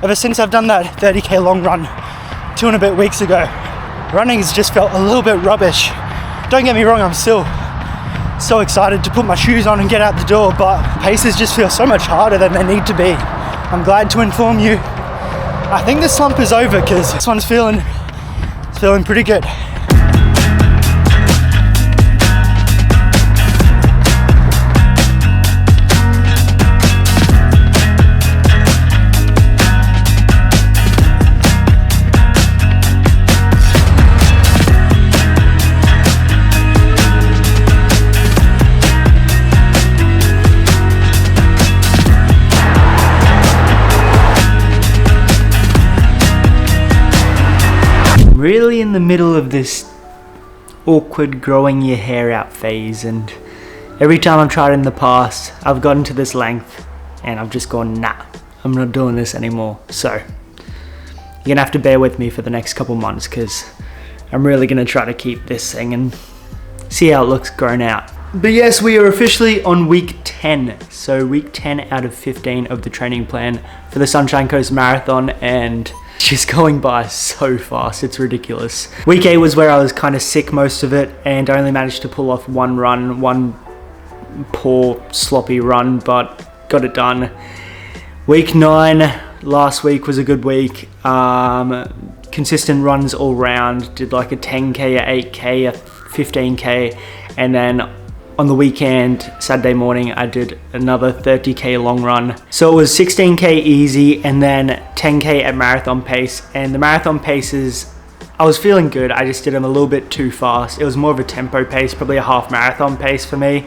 Ever since I've done that 30k long run 2 and a bit weeks ago, running's just felt a little bit rubbish. Don't get me wrong, I'm still so excited to put my shoes on and get out the door, but paces just feel so much harder than they need to be. I'm glad to inform you, I think the slump is over, because this one's feeling pretty good. Really in the middle of this awkward growing your hair out phase, and every time I've tried in the past I've gotten to this length and I've just gone, nah, I'm not doing this anymore. So you're gonna have to bear with me for the next couple months, because I'm really gonna try to keep this thing and see how it looks grown out. But yes, we are officially on week 10. So week 10 out of 15 of the training plan for the Sunshine Coast Marathon, and it's just going by so fast, it's ridiculous. Week 8 was where I was kind of sick most of it, and I only managed to pull off one run, one poor sloppy run, but got it done. Week 9 last week was a good week. Consistent runs all round, did like a 10k, a 8k, a 15k, and then on the weekend, Saturday morning, I did another 30k long run. So it was 16k easy and then 10k at marathon pace. And the marathon paces, I was feeling good. I just did them a little bit too fast. It was more of a tempo pace, probably a half marathon pace for me.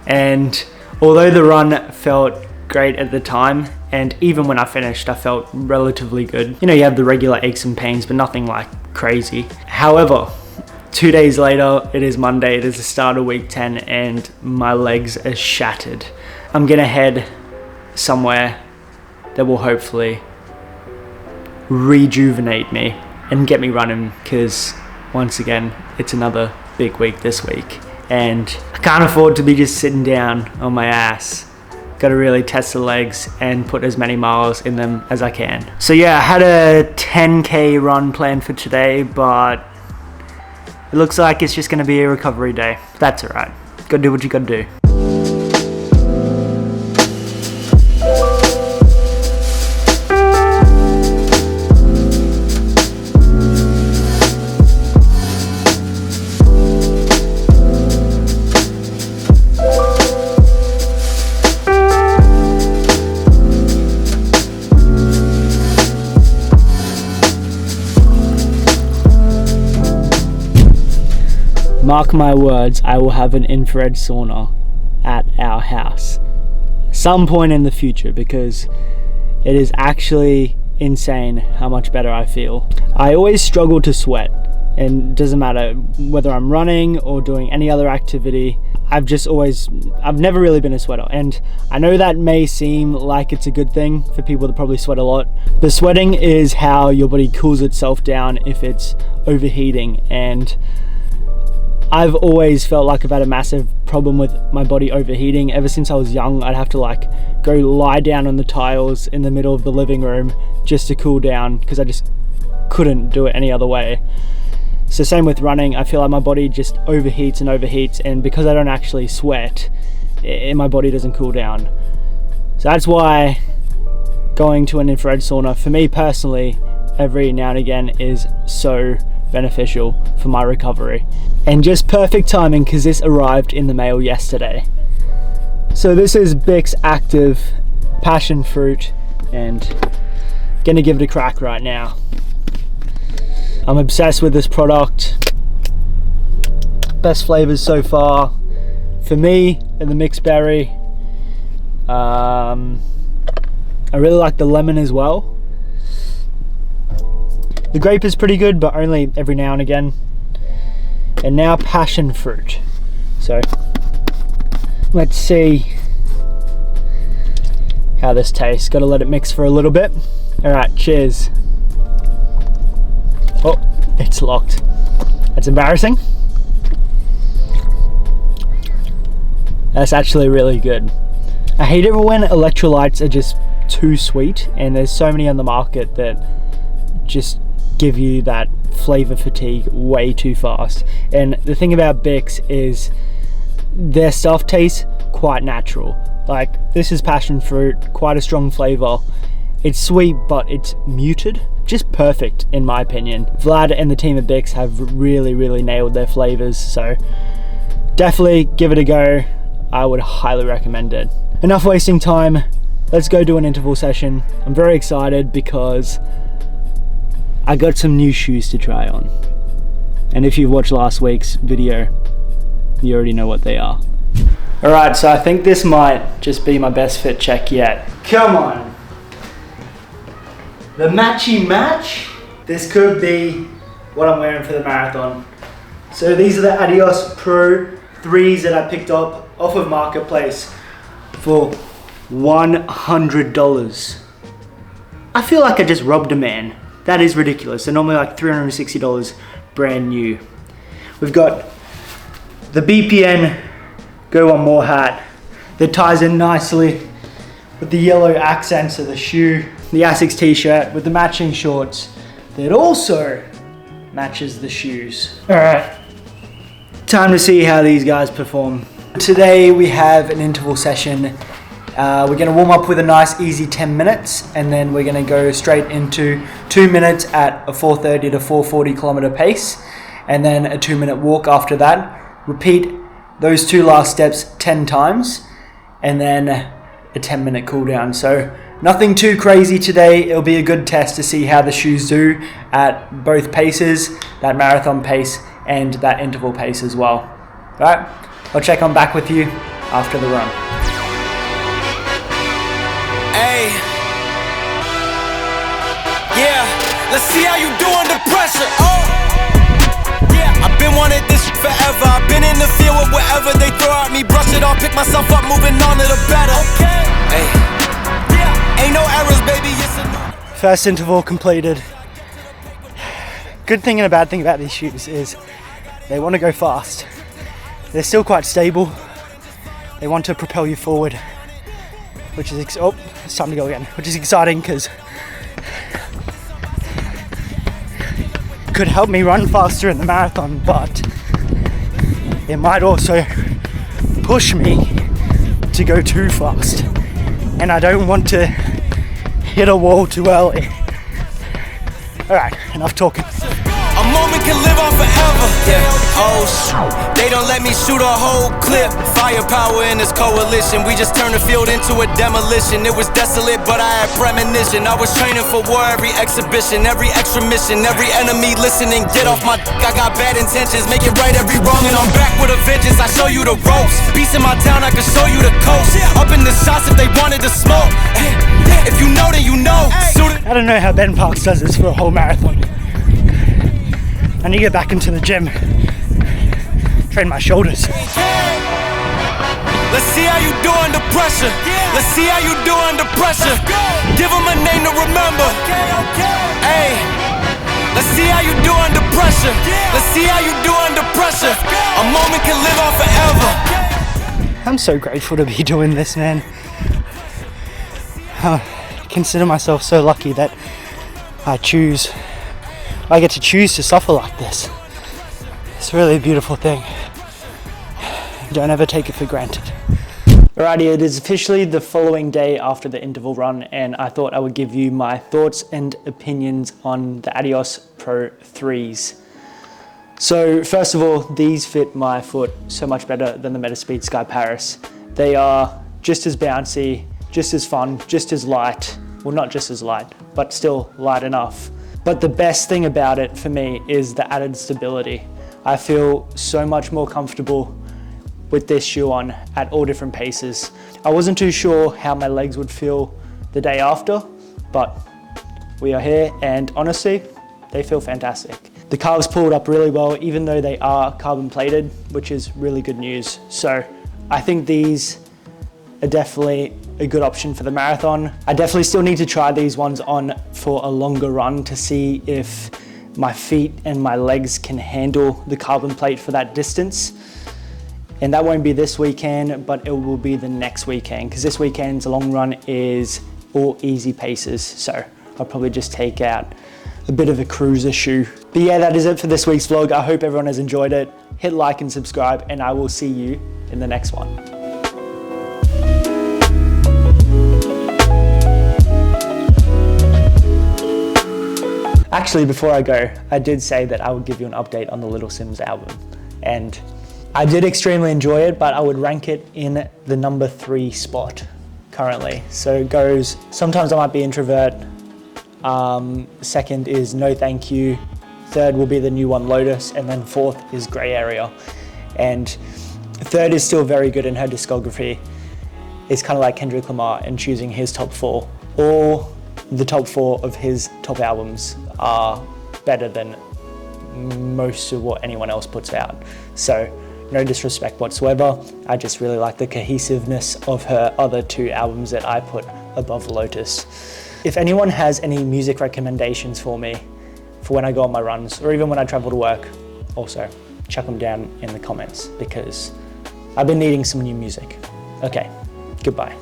And although the run felt great at the time, and even when I finished, I felt relatively good. You know, you have the regular aches and pains, but nothing like crazy. However, 2 days later, it is Monday, it is the start of week 10, and my legs are shattered. I'm gonna head somewhere that will hopefully rejuvenate me and get me running, because once again, it's another big week this week, and I can't afford to be just sitting down on my ass. Gotta really test the legs and put as many miles in them as I can. So yeah, I had a 10k run planned for today, but it looks like it's just gonna be a recovery day. That's alright. Gotta do what you gotta do. Mark my words, I will have an infrared sauna at our house some point in the future, because it is actually insane how much better I feel. I always struggle to sweat, and it doesn't matter whether I'm running or doing any other activity. I've never really been a sweater, and I know that may seem like it's a good thing for people that probably sweat a lot, but sweating is how your body cools itself down if it's overheating. And I've always felt like I've had a massive problem with my body overheating. Ever since I was young, I'd have to like go lie down on the tiles in the middle of the living room just to cool down, because I just couldn't do it any other way. So same with running, I feel like my body just overheats and overheats, and because I don't actually sweat, my body doesn't cool down. So that's why going to an infrared sauna, for me personally, every now and again is so beneficial for my recovery. And just perfect timing, because this arrived in the mail yesterday. So this is Bix Active Passion Fruit, and gonna give it a crack right now. I'm obsessed with this product. Best flavors so far for me are the mixed berry. I really like the lemon as well. The grape is pretty good, but only every now and again. And now passion fruit. So let's see how this tastes. Gotta let it mix for a little bit. All right, cheers. Oh, it's locked. That's embarrassing. That's actually really good. I hate it when electrolytes are just too sweet, and there's so many on the market that just give you that flavor fatigue way too fast. And the thing about Bix is their stuff tastes quite natural. Like, this is passion fruit, quite a strong flavor. It's sweet, but it's muted. Just perfect, in my opinion. Vlad and the team at Bix have really nailed their flavors, so definitely give it a go. I would highly recommend it. Enough wasting time, let's go do an interval session. I'm very excited because I got some new shoes to try on. And if you've watched last week's video, you already know what they are. Alright, so I think this might just be my best fit check yet. Come on! The matchy match? This could be what I'm wearing for the marathon. So these are the Adios Pro 3s that I picked up off of Marketplace for $100. I feel like I just robbed a man. That is ridiculous. They're normally like $360 brand new. We've got the BPN Go One More hat that ties in nicely with the yellow accents of the shoe. The Asics t-shirt with the matching shorts that also matches the shoes. All right, time to see how these guys perform. Today we have an interval session. We're gonna warm up with a nice easy 10 minutes, and then we're gonna go straight into 2 minutes at a 4:30 to 4:40 kilometer pace, and then a 2-minute walk after that. Repeat those 2 last steps 10 times, and then a 10-minute cool down. So nothing too crazy today. It'll be a good test to see how the shoes do at both paces, that marathon pace and that interval pace as well. All right, I'll check on back with you after the run. Hey, yeah, let's see how you do under pressure. Oh, yeah, I've been wanting this forever. I've been in the field with whatever they throw at me. Brush it off, pick myself up, moving on to the better. Okay, hey, yeah, ain't no errors, baby. It's a new. First interval completed. Good thing and a bad thing about these shoes is they want to go fast. They're still quite stable. They want to propel you forward, which is it's time to go again, which is exciting because it could help me run faster in the marathon, but it might also push me to go too fast, and I don't want to hit a wall too early. All right, enough talking. A moment can live on forever. Yeah. Oh, they don't let me shoot a whole clip. Firepower in this coalition. We just turned the field into a demolition. It was desolate, but I had premonition. I was training for war, every exhibition, every extra mission, every enemy listening. Get off my I got bad intentions. Make it right every wrong, and I'm back with a vengeance. I show you the ropes. Peace in my town, I can show you the coast. Up in the shots if they wanted to smoke. If you know, then you know. I don't know how Ben Parks does this for a whole marathon. I need to get back into the gym, train my shoulders. Let's see how you do under pressure. Let's see how you do under pressure. Give them a name to remember. Hey, let's see how you do under pressure. Let's see how you do under pressure. A moment can live on forever. I'm so grateful to be doing this, man. I consider myself so lucky that I get to choose to suffer like this. It's really a beautiful thing. Don't ever take it for granted. Alrighty, it is officially the following day after the interval run, and I thought I would give you my thoughts and opinions on the Adios Pro 3s. So first of all, these fit my foot so much better than the Metaspeed Sky Paris. They are just as bouncy, just as fun, just as light. Well, not just as light, but still light enough. But the best thing about it for me is the added stability. I feel so much more comfortable with this shoe on at all different paces. I wasn't too sure how my legs would feel the day after, but we are here, and honestly, they feel fantastic. The calves pulled up really well, even though they are carbon plated, which is really good news. So I think these are definitely a good option for the marathon. I definitely still need to try these ones on for a longer run to see if my feet and my legs can handle the carbon plate for that distance. And that won't be this weekend, but it will be the next weekend, because this weekend's long run is or easy paces. So I'll probably just take out a bit of a cruiser shoe. But yeah, that is it for this week's vlog. I hope everyone has enjoyed it. Hit like and subscribe, and I will see you in the next one. Actually, before I go, I did say that I would give you an update on the Little Simz album. And I did extremely enjoy it, but I would rank it in the number 3 spot currently. So it goes, Sometimes I Might Be Introvert. Second is No Thank You. Third will be the new one, Lotus. And then fourth is Grey Area. And third is still very good in her discography. It's kind of like Kendrick Lamar and choosing his top 4. All the top 4 of his top albums are better than most of what anyone else puts out. So no disrespect whatsoever. I just really like the cohesiveness of her other 2 albums that I put above Lotus. If anyone has any music recommendations for me for when I go on my runs or even when I travel to work, also chuck them down in the comments because I've been needing some new music. Okay, goodbye.